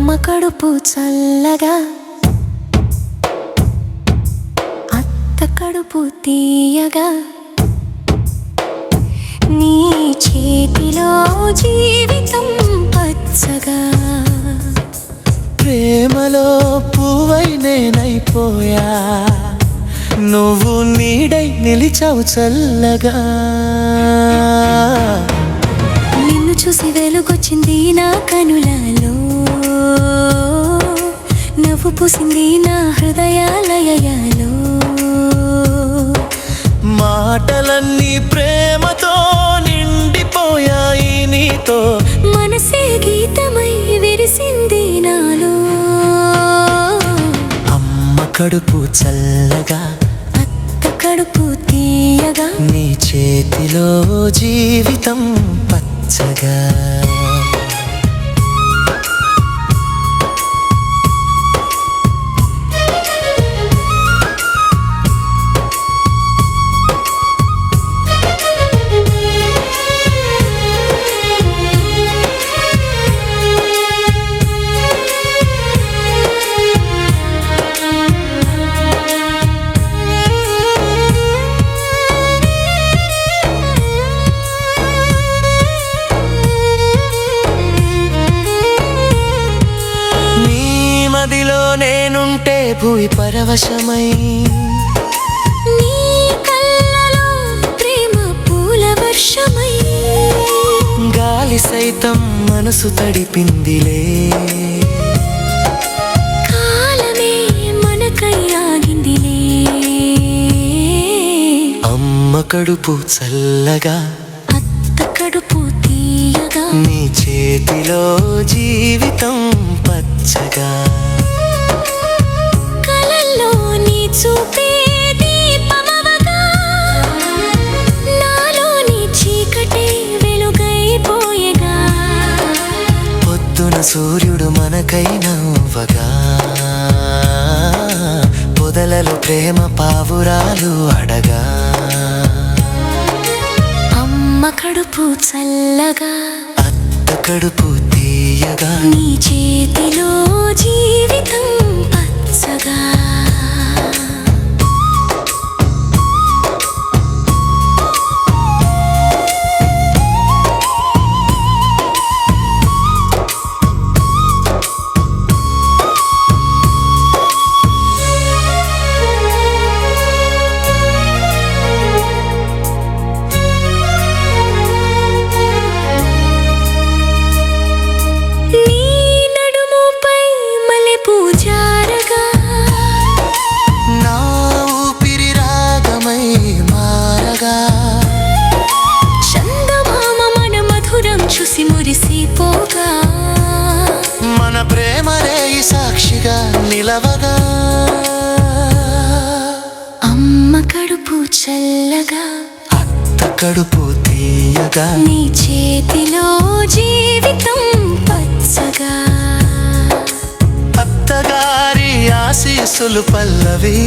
కడుపు చల్లగా అత్త కడుపు తీయగా నీ చేతిలో జీవితం పచ్చగా ప్రేమలో పువ్వై నేనైపోయా నువ్వు నీడై నిలిచావు చల్లగా నిన్ను చూసి వెలుగొచ్చింది నా కనులలో నవ్వు పూసింది నా హృదయాలయాలో మాటలన్నీ ప్రేమతో నిండిపోయాయి నీతో మనసే గీతమై విరిసింది నాలో అమ్మ కడుపు చల్లగా అత్త కడుపు తీయగా నీ చేతిలో జీవితం పచ్చగా మదిలో నేనుంటే భూమి పరవశమై నీ కళ్ళలో ప్రేమ పూల వర్షమై గాలి సైతం మనసు తడిపిందిలే కాలమే మనకై ఆగిందిలే అమ్మ కడుపు చల్లగా అత్త కడుపు తీయగా నీ చేతిలో జీవితం పచ్చగా కలల్లో నీ చూపే దీపమవగా నాలోని చీకటే వెలుగైపోయగా పొద్దున సూర్యుడు మనకై నవ్వగా పొదలలో ప్రేమ పావురాలు అడగా అమ్మ కడుపు చల్లగా అత్త కడుపు తీయగా నీ చేతిలో జీవితం పచ్చగా చూసి మురిసిపోగా మన ప్రేమరే సాక్షిగా నిలవగా అమ్మ కడుపు చల్లగా అత్త కడుపు తీయగా నీ చేతిలో జీవితం పచ్చగా అత్తగారి ఆశీస్సులు పల్లవి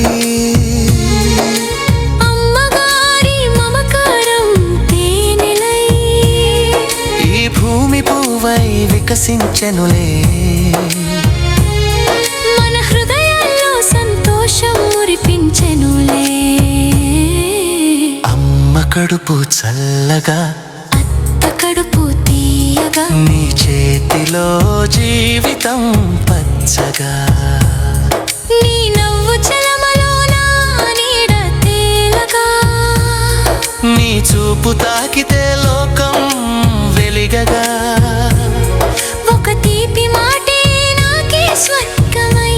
భూమి పువ్వై వికసించెనులే మన హృదయాల్లో సంతోషం మురిపించెనులే అమ్మ కడుపు చల్లగా అత్త కడుపు తీయగా నీ చేతిలో జీవితం పచ్చగా నీ నవ్వు చలమలోన నీడ తేలగా నీ చూపు తాకితే లోకం వెలిగగా ఒక తీపి మాటే నాకే స్వర్గమై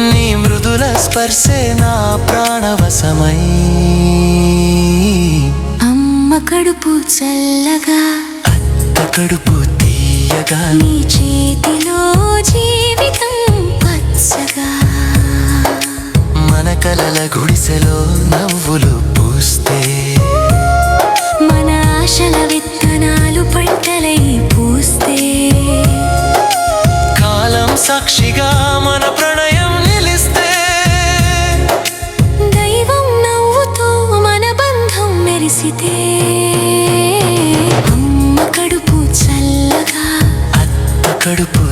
నీ మృదుల స్పర్శే నా ప్రాణవశమై అమ్మ కడుపు చల్లగా అత్త కడుపు తీయగా నీ చేతిలో జీవితం పచ్చగా మన కలల గుడిసెలో నవ్వులు పూస్తే మన ఆశల విత్తనాలు పంటలై పూస్తే కాలం సాక్షిగా మన ప్రణయం నిలిస్తే దైవం నవ్వుతో మన బంధం మెరిసితే కడుపు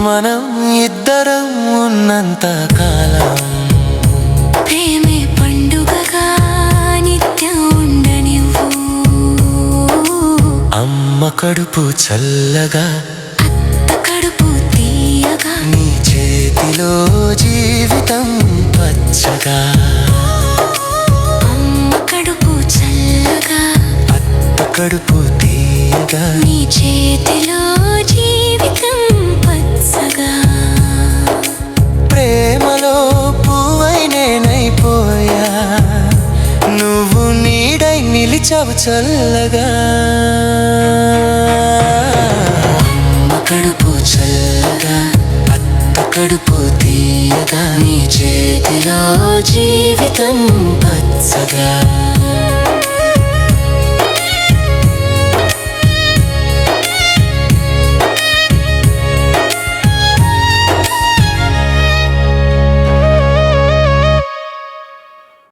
మనం ఇద్దరం ఉన్నంత కాలం ప్రేమే పండుగగా నిత్యం ఉండనివ్వు. అమ్మ కడుపు చల్లగా అత్త కడుపు తీయగా నీ చేతిలో జీవితం పచ్చగా. అమ్మ కడుపు చల్లగా అత్త కడుపు తీయగా నీ చేతిలో జీవితం పచ్చగా. ప్రేమలో పువ్వై నేనైపోయా, నువ్వు నీడై నిలిచావు చల్లగా. అమ్మ కడుపు చల్లగా అత్త కడుపు తీయగా నీ చేతిలో జీవితం పచ్చగా.